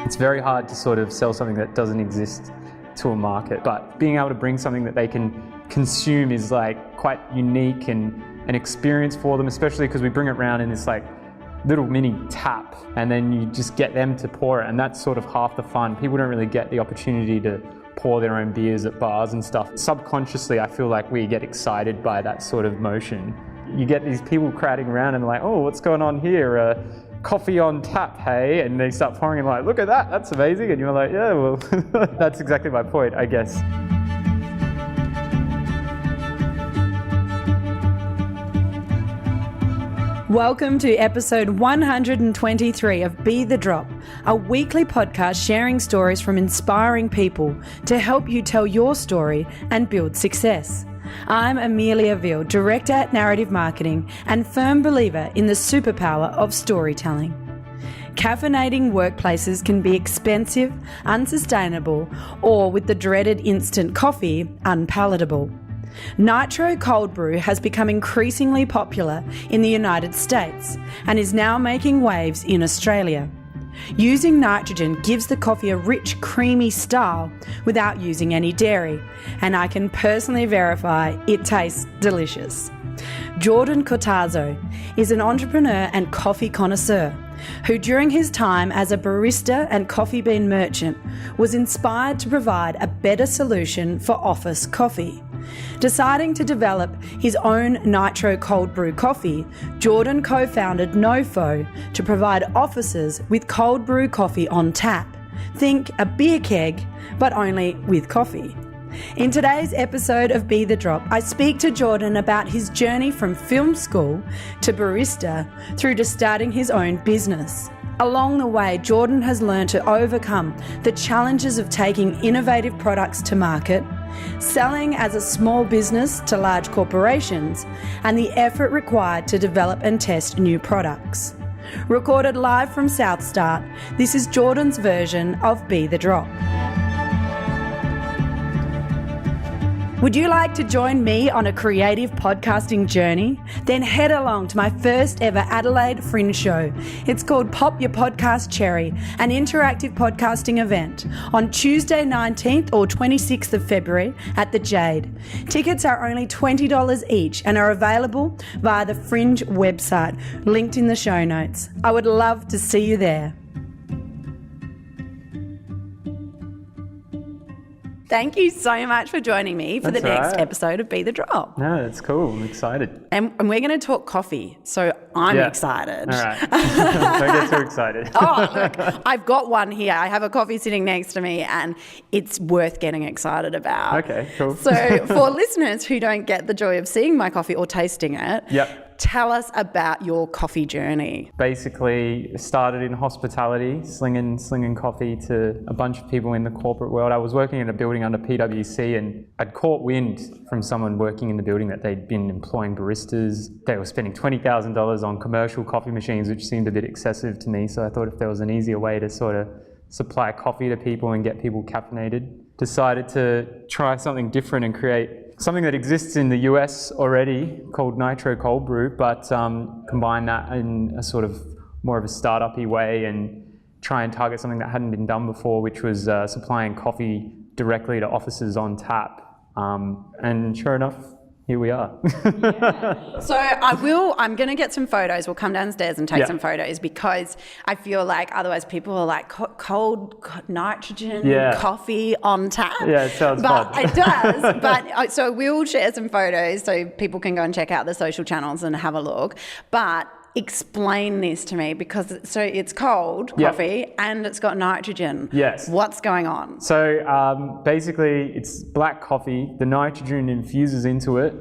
It's very hard to sort of sell something that doesn't exist to a market, but being able to bring something that they can consume is like quite unique and an experience for them, especially because we bring it around in this like little mini tap and then you just get them to pour it, and that's sort of half the fun. People don't really get the opportunity to pour their own beers at bars and stuff. Subconsciously, I feel like we get excited by that sort of motion. You get these people crowding around and like, oh, what's going on here? Coffee on tap, hey? And they start pouring and like, look at that, that's amazing. And you're like, yeah, well, that's exactly my point, I guess. Welcome to episode 123 of Be The Drop, a weekly podcast sharing stories from inspiring people to help you tell your story and build success. I'm Amelia Veal, Director at Narrative Marketing and firm believer in the superpower of storytelling. Caffeinating workplaces can be expensive, unsustainable, or with the dreaded instant coffee, unpalatable. Nitro Cold Brew has become increasingly popular in the United States and is now making waves in Australia. Using nitrogen gives the coffee a rich, creamy style without using any dairy, and I can personally verify it tastes delicious. Jordan Cortazzo is an entrepreneur and coffee connoisseur who, during his time as a barista and coffee bean merchant, was inspired to provide a better solution for office coffee. Deciding to develop his own Nitro Cold Brew coffee, Jordan co-founded Nofo to provide offices with cold brew coffee on tap. Think a beer keg, but only with coffee. In today's episode of Be The Drop, I speak to Jordan about his journey from film school to barista through to starting his own business. Along the way, Jordan has learned to overcome the challenges of taking innovative products to market, selling as a small business to large corporations, and the effort required to develop and test new products. Recorded live from South Start, this is Jordan's version of Be The Drop. Would you like to join me on a creative podcasting journey? Then head along to my first ever Adelaide Fringe show. It's called Pop Your Podcast Cherry, an interactive podcasting event on Tuesday 19th or 26th of February at the Jade. Tickets are only $20 each and are available via the Fringe website, linked in the show notes. I would love to see you there. Thank you so much for joining me for the next episode of Be The Drop. No, it's cool. I'm excited. And we're going to talk coffee, so I'm excited. All right. Don't get too excited. Oh, look, I've got one here. I have a coffee sitting next to me and it's worth getting excited about. Okay, cool. So for listeners who don't get the joy of seeing my coffee or tasting it, tell us about your coffee journey. Basically, started in hospitality, slinging coffee to a bunch of people in the corporate world. I was working in a building under PwC and I'd caught wind from someone working in the building that they'd been employing baristas. They were spending $20,000 on commercial coffee machines, which seemed a bit excessive to me. So I thought if there was an easier way to sort of supply coffee to people and get people caffeinated, decided to try something different and create something that exists in the US already called Nitro Cold Brew, but combine that in a sort of more of a startup-y way and try and target something that hadn't been done before, which was supplying coffee directly to offices on tap. And sure enough, here we are. So I'm going to get some photos. We'll come downstairs and take some photos because I feel like otherwise people are like cold nitrogen coffee on tap. Yeah, it sounds fun. It does. But so we'll share some photos so people can go and check out the social channels and have a look. But explain this to me because it's cold coffee and it's got nitrogen. Yes. What's going on? So basically it's black coffee. The nitrogen infuses into it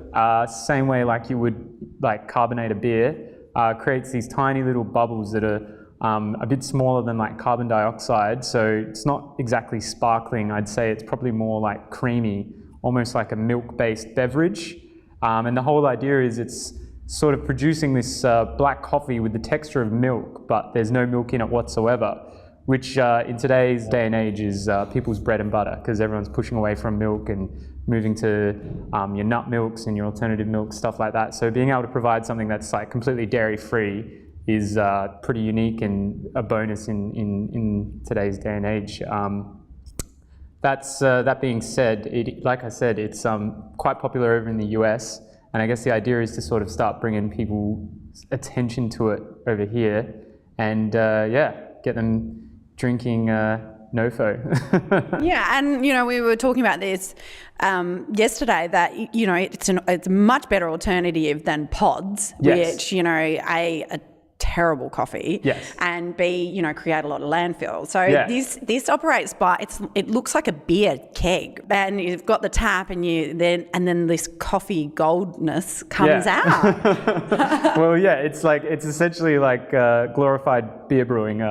same way like you would like carbonate a beer. Creates these tiny little bubbles that are a bit smaller than like carbon dioxide. So it's not exactly sparkling. I'd say it's probably more like creamy, almost like a milk-based beverage. And the whole idea is it's sort of producing this black coffee with the texture of milk, but there's no milk in it whatsoever, which in today's day and age is people's bread and butter because everyone's pushing away from milk and moving to your nut milks and your alternative milks, stuff like that. So being able to provide something that's like completely dairy-free is pretty unique and a bonus in today's day and age. That being said, like I said, it's quite popular over in the US, and I guess the idea is to sort of start bringing people's attention to it over here, and get them drinking Nofo. Yeah, and we were talking about this yesterday, that it's a much better alternative than pods, Yes. which a terrible coffee, Yes. and B, create a lot of landfill. So Yeah. this operates by it looks like a beer keg, and you've got the tap, and then this coffee goldness comes out. Well, yeah, it's essentially like glorified beer brewing.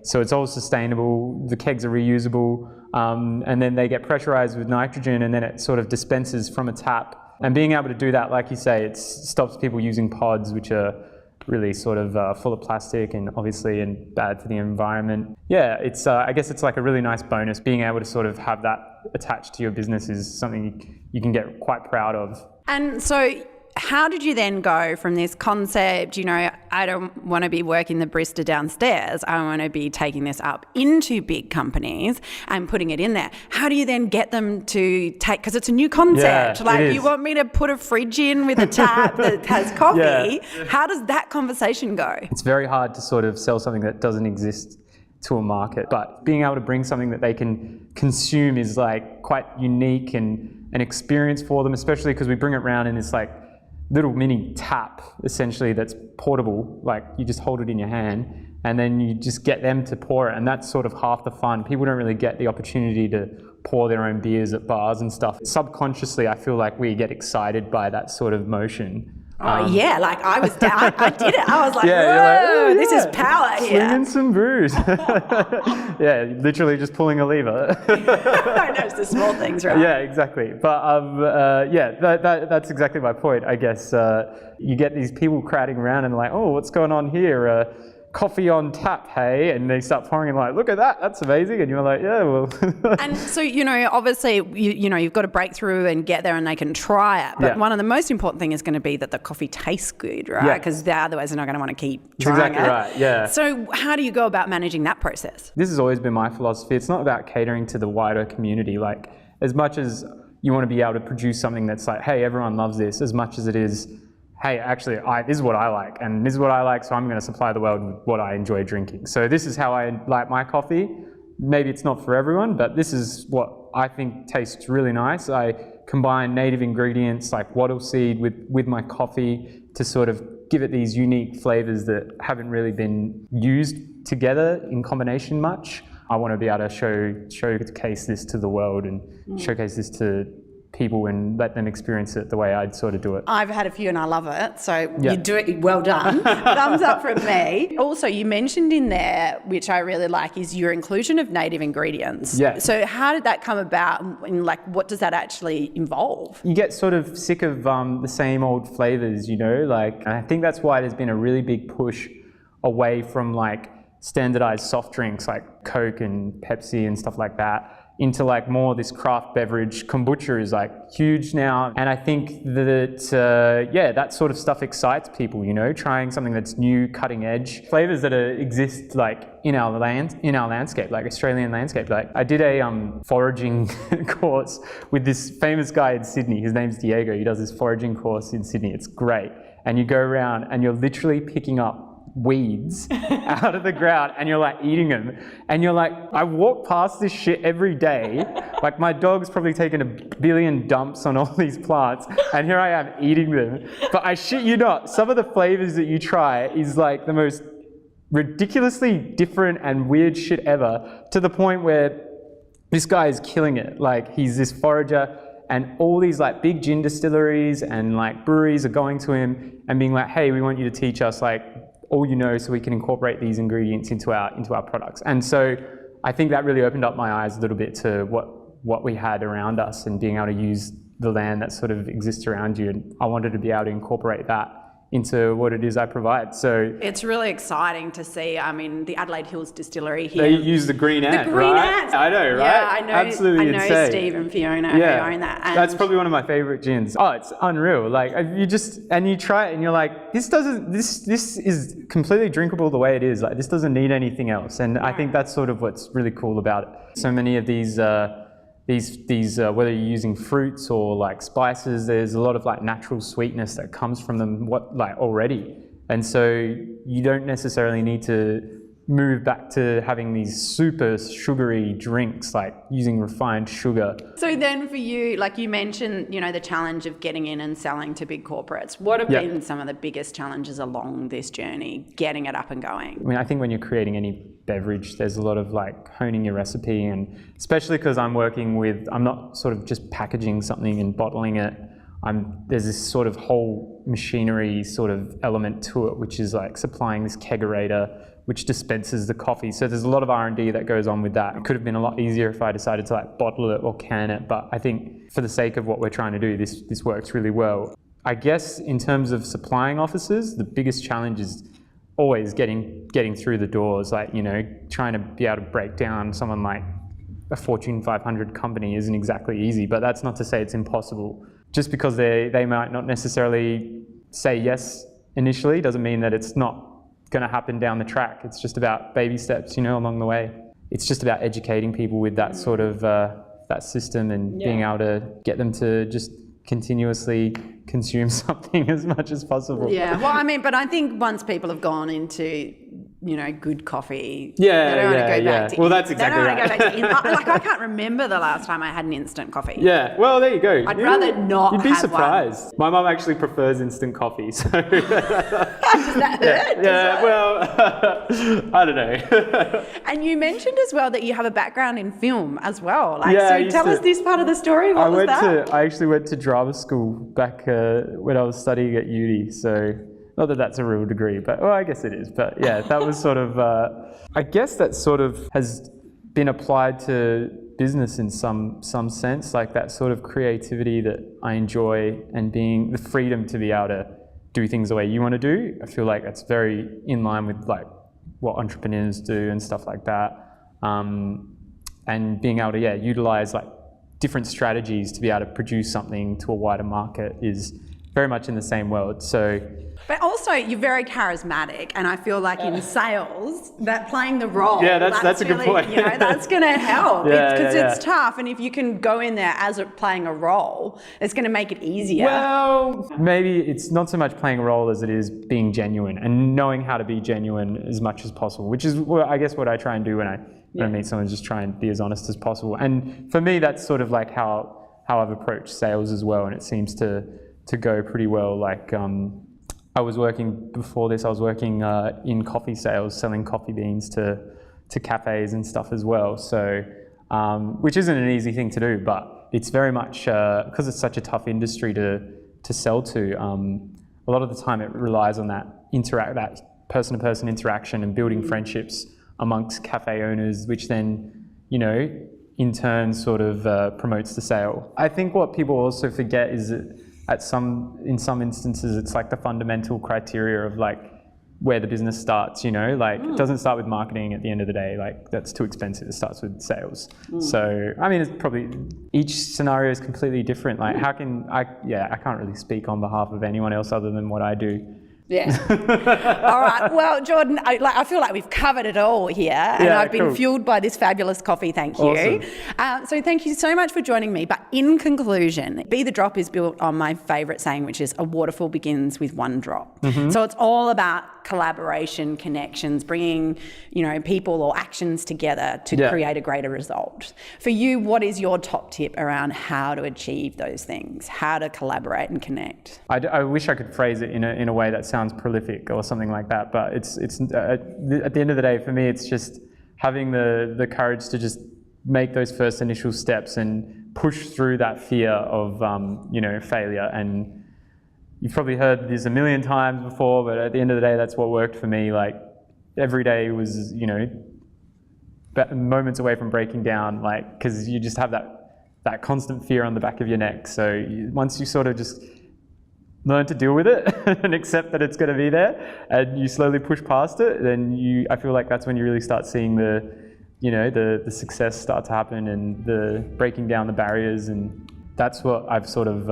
So it's all sustainable. The kegs are reusable, and then they get pressurized with nitrogen, and then it sort of dispenses from a tap. And being able to do that, like you say, it stops people using pods, which are really sort of full of plastic and bad for the environment. Yeah, it's I guess it's like a really nice bonus. Being able to sort of have that attached to your business is something you can get quite proud of. And so how did you then go from this concept, I don't want to be working the barista downstairs, I want to be taking this up into big companies and putting it in there. How do you then get them to take, because it's a new concept, Yeah, like it is. you want me to put a fridge in with a tap that has coffee? Yeah. How does that conversation go? It's very hard to sort of sell something that doesn't exist to a market, but being able to bring something that they can consume is like quite unique and an experience for them, especially because we bring it around in this like little mini tap, essentially, that's portable. Like you just hold it in your hand and then you just get them to pour it, and that's sort of half the fun. People don't really get the opportunity to pour their own beers at bars and stuff. Subconsciously, I feel like we get excited by that sort of motion. Yeah, like I was down, I did it. I was like, Yeah, whoa, you're like, "Oh, this is yeah, power here. slinging some brews." Yeah, literally just pulling a lever. I know, it's the small things, right? Yeah, exactly. But that's exactly my point, I guess. You get these people crowding around and like, oh, what's going on here? Coffee on tap, hey? And they start pouring and like, look at that, that's amazing. And you're like, yeah, well. And so, obviously, you've got to break through and get there and they can try it. But Yeah. one of the most important things is going to be that the coffee tastes good, right? Yeah. Because otherwise they're not going to want to keep That's trying exactly it. right, yeah. So how do you go about managing that process? This has always been my philosophy. It's not about catering to the wider community. Like, as much as you want to be able to produce something that's like, hey, everyone loves this, as much as it is, hey, actually, this is what I like, and this is what I like, so I'm going to supply the world with what I enjoy drinking. So this is how I like my coffee. Maybe it's not for everyone, but this is what I think tastes really nice. I combine native ingredients like wattle seed with my coffee to sort of give it these unique flavors that haven't really been used together in combination much. I want to be able to showcase this to the world and showcase this to people and let them experience it the way I'd sort of do it. I've had a few and I love it. So Yeah. you do it, well done. Thumbs up from me. Also, you mentioned in there, which I really like, is your inclusion of native ingredients. Yeah. So how did that come about, and like what does that actually involve? You get sort of sick of the same old flavors, like, and I think that's why there's been a really big push away from like standardized soft drinks like Coke and Pepsi and stuff like that, into like more this craft beverage. Kombucha is like huge now, and I think that that sort of stuff excites people. Trying something that's new, cutting edge flavors that exist like in our landscape, like Australian landscape. Like I did a foraging course with this famous guy in Sydney. His name's Diego. He does this foraging course in Sydney. It's great, and you go around and you're literally picking up weeds out of the ground and you're like eating them, and you're like, I walk past this shit every day, like my dog's probably taken 1 billion dumps on all these plants, and here I am eating them. But I shit you not, some of the flavors that you try is like the most ridiculously different and weird shit ever, to the point where this guy is killing it. Like, he's this forager, and all these like big gin distilleries and like breweries are going to him and being like, hey, we want you to teach us like all so we can incorporate these ingredients into our products. And so I think that really opened up my eyes a little bit to what we had around us, and being able to use the land that sort of exists around you. And I wanted to be able to incorporate that into what it is I provide. So it's really exciting to see. I mean, the Adelaide Hills Distillery here. They use the green ant, the green right? ant. I know, right? Yeah, I know. Absolutely I know insane. Steve and Fiona who own that. And that's probably one of my favorite gins. Oh, it's unreal. Like you try it and you're like, this is completely drinkable the way it is. Like this doesn't need anything else. And I think that's sort of what's really cool about it. So many of these whether you're using fruits or like spices, there's a lot of like natural sweetness that comes from them already. And so you don't necessarily need to move back to having these super sugary drinks, like using refined sugar. So then for you, like you mentioned, the challenge of getting in and selling to big corporates. What have been some of the biggest challenges along this journey, getting it up and going? I mean, I think when you're creating any beverage, there's a lot of like honing your recipe, and especially because I'm not sort of just packaging something and bottling it. There's this sort of whole machinery sort of element to it, which is like supplying this kegerator, which dispenses the coffee. So there's a lot of R&D that goes on with that. It could have been a lot easier if I decided to like bottle it or can it, but I think for the sake of what we're trying to do, this works really well. I guess in terms of supplying offices, the biggest challenge is always getting through the doors. Like, trying to be able to break down someone like a Fortune 500 company isn't exactly easy, but that's not to say it's impossible. Just because they might not necessarily say yes initially doesn't mean that it's not going to happen down the track. It's just about baby steps, along the way. It's just about educating people with that sort of that system and being able to get them to just continuously consume something as much as possible. Yeah, well, I mean, but I think once people have gone into, good coffee, they don't want to go back to well, that's exactly right. They don't want to go back to like, I can't remember the last time I had an instant coffee. Yeah, well, there you go. I'd rather not You'd be have surprised. one. My mum actually prefers instant coffee, so... Does that hurt? Well, I don't know. And you mentioned as well that you have a background in film as well. I tell us this part of the story. What was that? I actually went to drama school back when I was studying at uni, so... Not that that's a real degree, but I guess it is. But yeah, that was sort of, I guess that sort of has been applied to business in some sense, like that sort of creativity that I enjoy and being the freedom to be able to do things the way you want to do. I feel like that's very in line with like what entrepreneurs do and stuff like that. And being able to, utilize like different strategies to be able to produce something to a wider market is very much in the same world. So. But also, you're very charismatic, and I feel like in sales, that playing the role, that's a good point. That's going to help because it's yeah. tough. And if you can go in there as playing a role, it's going to make it easier. Well, maybe it's not so much playing a role as it is being genuine and knowing how to be genuine as much as possible, which is, I guess, what I try and do when I meet someone, just try and be as honest as possible. And for me, that's sort of like how I've approached sales as well, and it seems to go pretty well. Like, I was working in coffee sales, selling coffee beans to cafes and stuff as well. So, which isn't an easy thing to do, but it's very much, because it's such a tough industry to sell to, a lot of the time it relies on that person-to-person interaction and building friendships amongst cafe owners, which then, in turn sort of promotes the sale. I think what people also forget is that in some instances, it's like the fundamental criteria of like where the business starts, it doesn't start with marketing at the end of the day, like that's too expensive. It starts with sales. So, I mean, it's probably, each scenario is completely different. Like I can't really speak on behalf of anyone else other than what I do. Yeah. All right. Well, Jordan, I feel like we've covered it all here, and I've been fueled by this fabulous coffee. Thank you. Awesome. So thank you so much for joining me. But in conclusion, Be the Drop is built on my favourite saying, which is a waterfall begins with one drop. Mm-hmm. So it's all about collaboration, connections, bringing, people or actions together to create a greater result. For you, what is your top tip around how to achieve those things, how to collaborate and connect? I wish I could phrase it in a way that sounds prolific or something like that, but it's at the end of the day, for me, it's just having the courage to just make those first initial steps and push through that fear of failure. And you've probably heard this a million times before, but at the end of the day, that's what worked for me. Like every day was moments away from breaking down, like, because you just have that constant fear on the back of your neck. So once you sort of just learn to deal with it and accept that it's going to be there, and you slowly push past it, then I feel like that's when you really start seeing the success start to happen and the breaking down the barriers. And that's what I've sort of,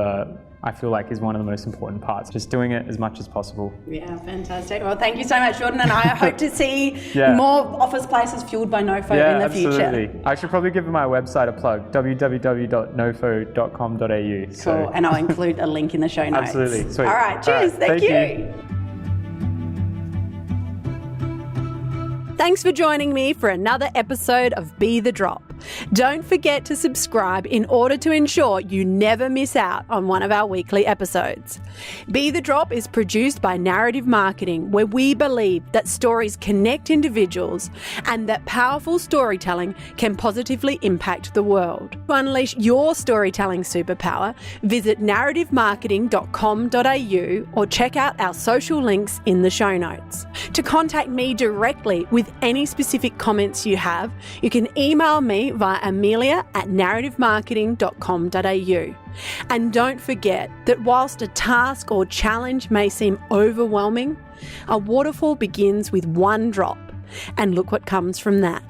I feel like is one of the most important parts, just doing it as much as possible. Yeah, fantastic. Well, thank you so much, Jordan, and I hope to see more office places fueled by Nofo in the future. Absolutely. I should probably give my website a plug, www.nofo.com.au. Cool, and I'll include a link in the show notes. Absolutely. Sweet. All right, cheers. Thank you. Thanks for joining me for another episode of Be The Drop. Don't forget to subscribe in order to ensure you never miss out on one of our weekly episodes. Be The Drop is produced by Narrative Marketing, where we believe that stories connect individuals and that powerful storytelling can positively impact the world. To unleash your storytelling superpower, visit narrativemarketing.com.au or check out our social links in the show notes. To contact me directly with any specific comments you have, you can email me via amelia@narrativemarketing.com.au. And don't forget that whilst a task or challenge may seem overwhelming, a waterfall begins with one drop. And look what comes from that.